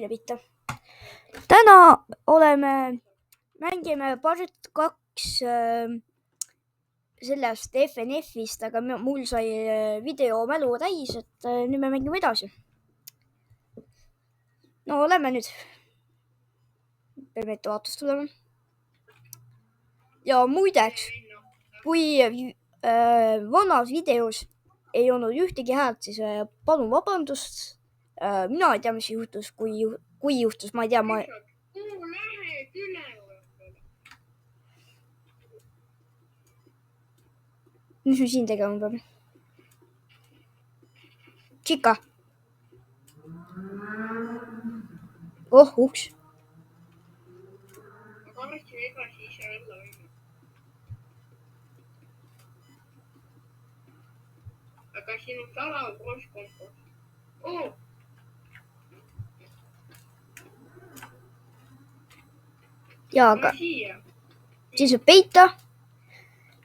meile pihta. Täna mängime part 2 sellest FNF-ist, aga mul sai video mälu täis, et nüüd me mängime edasi. No oleme nüüd. Peame ettevaatust tulema. Ja muideks, kui vanas videos ei olnud ühtegi häält, siis palun vabandust. Mina ei tea, mis juhtus, kui juhtus, ma ei tea. Mis me siin tegema peame? Tšika. Uks. Aga siin on salav krosskonto. Jaa, aga siis võib peita.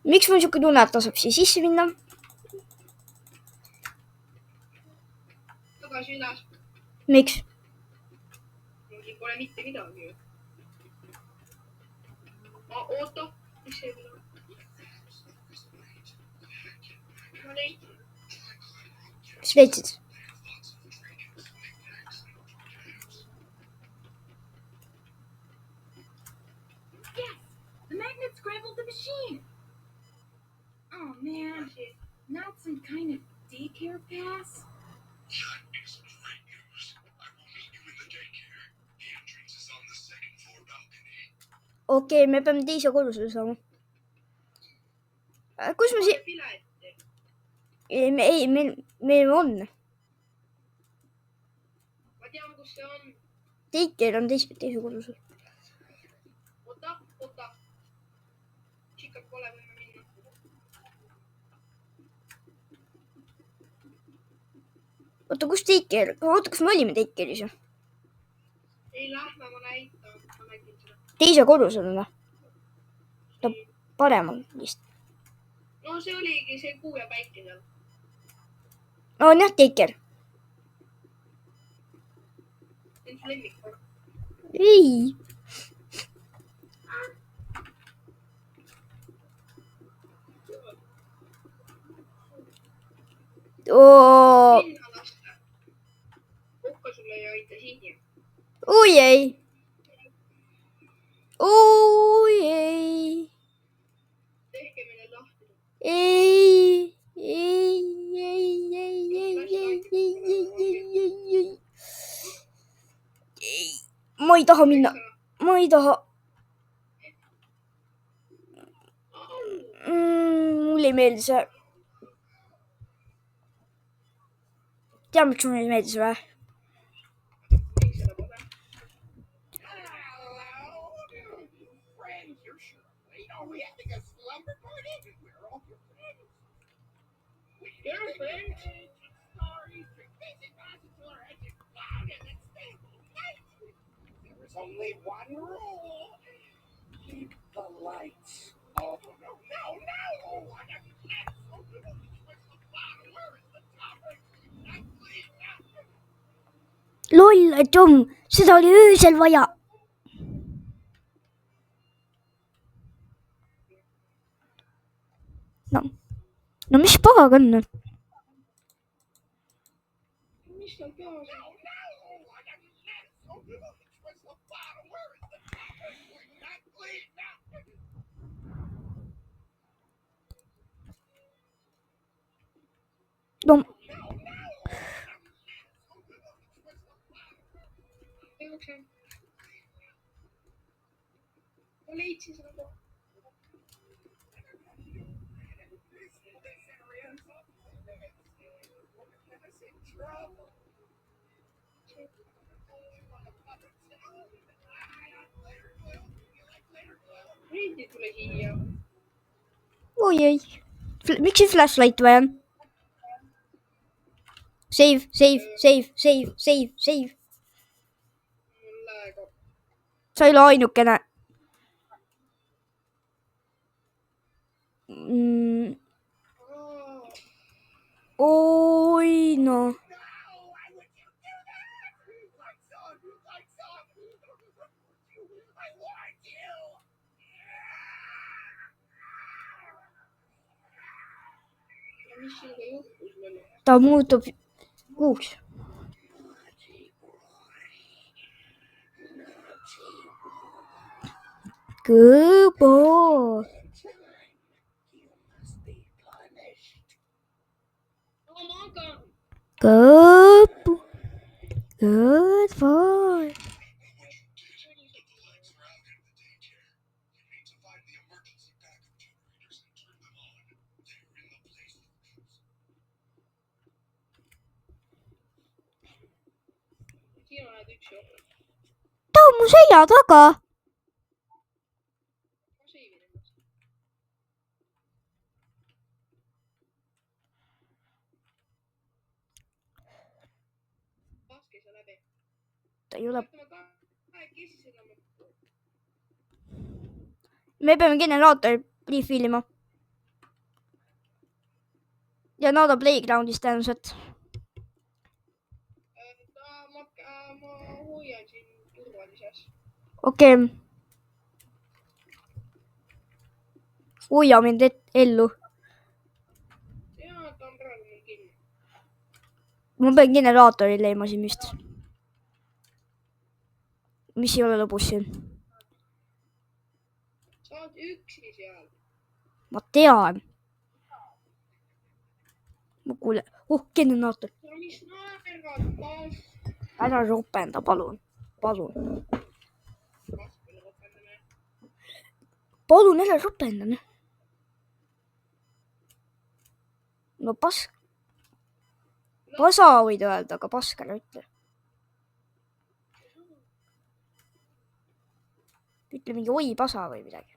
Miks mul niisugune tunne, et tasub siia sisse minna? Tagasi üles. Miks? Siin pole mitte midagi. Oota, mis see on? Mis leidsid? The magnet scrambled the machine. Oh man, not some kind of daycare pass? Okei, me peame teise korrusele saama. Kus me meil on? Ma tean, kus see on. Daycare on teise korrusel. Oota. Tšikad pole võime minna. Oota, kus daycare? Oota, kas me olime daycare'is? Ei lähme, ma näitan. Teise korrusele? Ta paremal vist. No see oligi see kuu ja päike seal. On jah, daycare. See on su lemmikpark. Ei. Minna lasta. Hukka sulle ei aita siin. Oi ei. Tehke meile lahti. Ei. Ma ei taha minna. Ma ei taha. Mulle ei meeldi see. Tead, miks mulle ei meeldi see või? There's only one rule. Keep the lights off. No. Loll, Tom, seda oli öösel vaja. No mis pagan? Mis seal peas on? No. Ma leidsin seda koha. Reidi tule siia. Oi ei. Miks see flashlight vaja on? Save. Sa ei ole ainukene. Oi no. want you. ja mis sinuga juhtus veel? ta muutub kuuks. Good boy. You must be punished. ma magan. Good boy. Good boy. sina oled üks ju. ta on mu selja taga. ma seivin ennast. laske see läbi. ta ei ole. vaatame kahekesi seda mõttu. me peame generaatori refill ima. ja Nada Playgroundis tõenäoliselt. ma hoian siin turvalises. okei. hoia mind ellu. jaa, ta on praegu mul kinni. ma pean generaatori leidma siin vist. mis ei ole lõbus siin. sa oled üksi seal. ma tean. ma kuulen. generaator. mis naerad? ära ropenda, palun. palun. palun ära ropenda. no pasa võid öelda, aga pask ära ütle. ütle mingi oi pasa või midagi.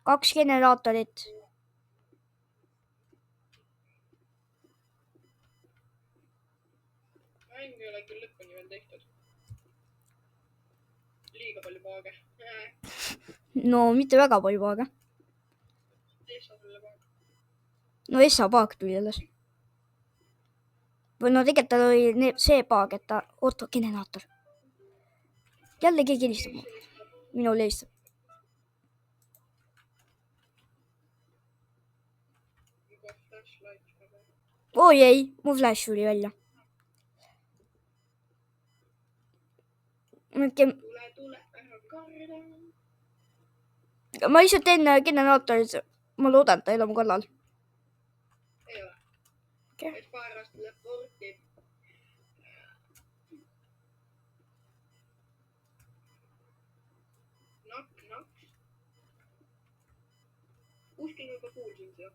2 generaatorit. mäng ei ole küll lõpuni veel tehtud. liiga palju paage. no mitte väga palju paage. no Essa paak tuli alles. või no tegelikult tal oli see paag, et ta... oota, generaator. jälle keegi helistab. minul helistab. oi ei, mu flash tuli välja. tule, ära karda. ma lihtsalt teen generaatorit. ma loodan, et ta ei ole mu kallal. ei ole. Okei. et paar aastat läheb porti. Naks. kuskil ma ka kuulsin seda.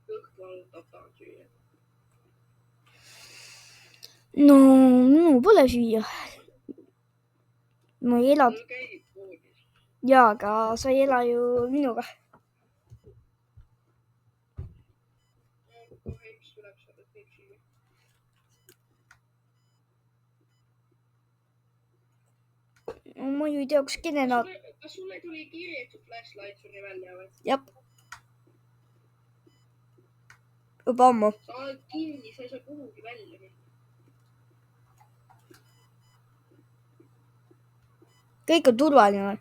kõht valutab, tahan süüa. no minul pole süüa. ma ei ela. mul käib voodis. jaa, aga sa ei ela ju minuga. kohe üks tuleb seda, et võib süüa. ma ju ei tea, kus generaator. kas sulle tuli kiri, et su flashlight suri välja või? jah. juba ammu. sa oled kinni, sa ei saa kuhugi välja minna. kõik on turvaline.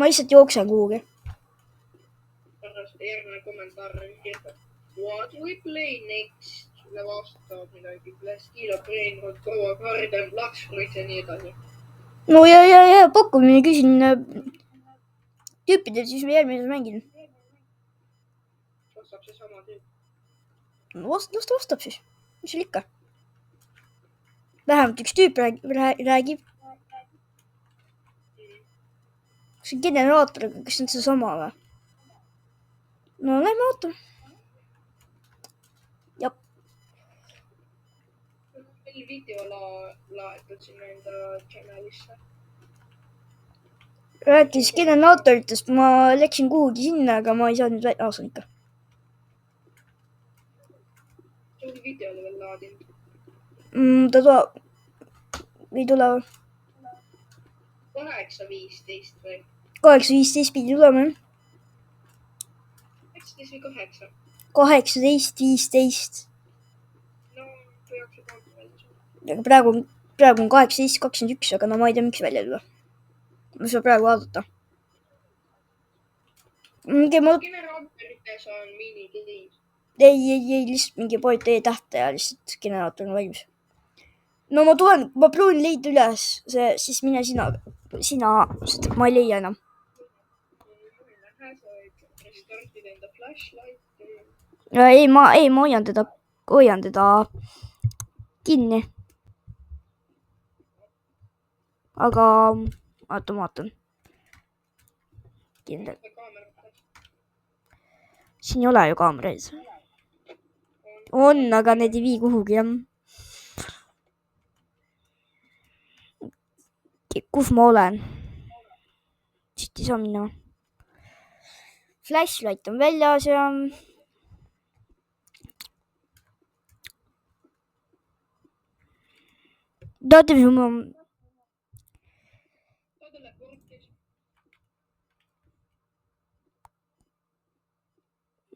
ma lihtsalt jooksen kuhugi. pärast järgmine kommentaar kirjutab. What we play next? sulle vastavad midagi. Kilo brain, kaua garden, laksfruit ja nii edasi. no ja pakkumine küsin tüüpidelt, siis me järgmises mängin. vastab see sama tüüp. no las ta vastab siis. mis seal ikka. vähemalt üks tüüp räägib. see generaator, kas see on seesama või? no lähme vaatame. jah. küll video laetud sinna enda channelisse. rääkis generaatoritest, ma läksin kuhugi sinna, aga ma ei saanud välja, saan ikka. sul videole veel laadinud. Ta ei tule. 8:15 või? 8:15 pidi tulema, jah. 19 või 8? 18:15. No, peaks juba välja saama. Aga praegu on 18:21, aga no ma ei tea, miks välja ei tule. Ma ei saa praegu vaadata. Generaatorites on minikivi. Ei, lihtsalt mingi point E-tähte ja lihtsalt generaator on valmis. No ma proovin leida üles, siis mine sina, sest ma ei leia enam. Lähe, sa võid restartida enda flashlighti. Ei, ma hoian teda kinni. Aga ma vaatan. Kindel. Siin ei ole ju kaameraid. On, aga need ei vii kuhugi, jah. Kus ma olen? Siit ei saa minna. Flashlight on väljas ja... Tahate, mis ma...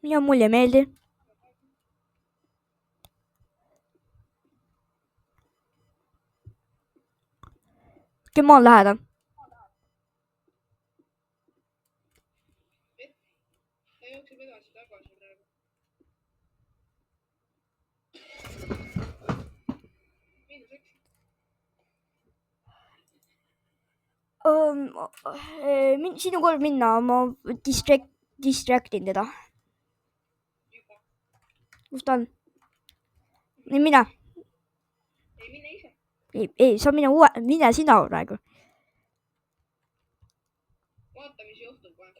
Ja mulle ei meeldi. Ma olen lähedal. Ta jookseb edasi tagasi praegu. Sinu kord minna, ma distractin teda. Kus ta on? Ei, mine. Ei, mine ise. Ei, sa mine sina praegu. Vaata, mis juhtub kohe.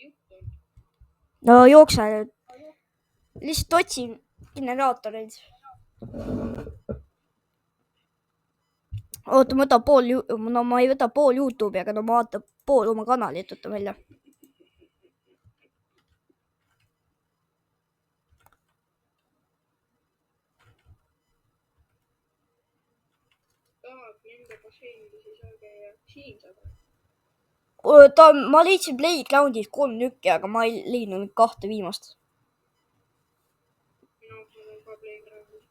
Juhtub. No jookse. Lihtsalt otsin generaatoreid. Oota, ma võtan ma ei võta pool YouTube'i, aga no ma vaatan pool oma kanali, et võtta välja. Tahab nende basseinides ei saa käia. Siin saab. Ma leidsin Playgroundis 3 nükki, aga ma ei leidnud 2 viimast. Minu on ka Playgroundis.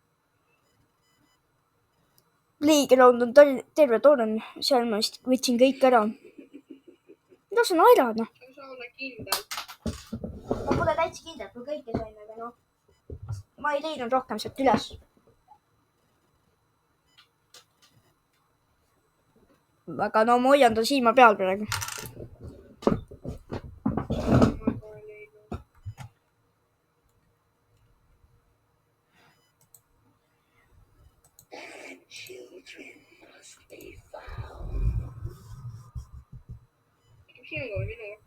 Playground on terve torn, seal ma vist võtsin kõik ära. Mida sa naerad, noh? Sa ole kindel. Ma pole täitsa kindel, kui kõike sain, aga noh. Ma ei leidnud rohkem sealt üles. Aga no ma hoian ta silma peal praegu. Children must be found. Sinuga või minuga?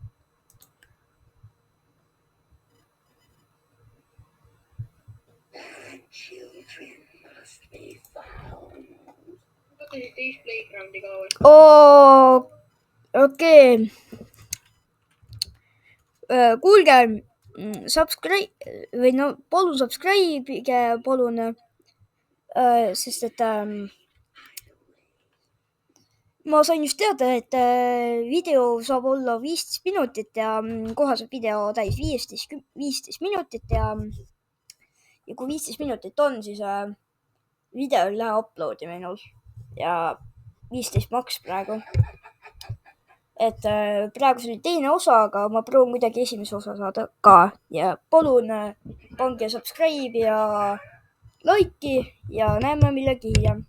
Children must be found. Võtasid teist Playgroundi ka või? Okei. Kuulge, subscribe või no palun subscribe'ige, palun, sest et ma sain just teada, et video saab olla 15 minutit ja kohe saab video täis 15 minutit ja kui 15 minutit on, siis video ei lähe upload'i minul ja 15 maks praegu. Et praegu see oli teine osa, aga ma proovin kuidagi esimese osa saada ka ja palun pange subscribe ja like'i ja näeme millegi hiljem.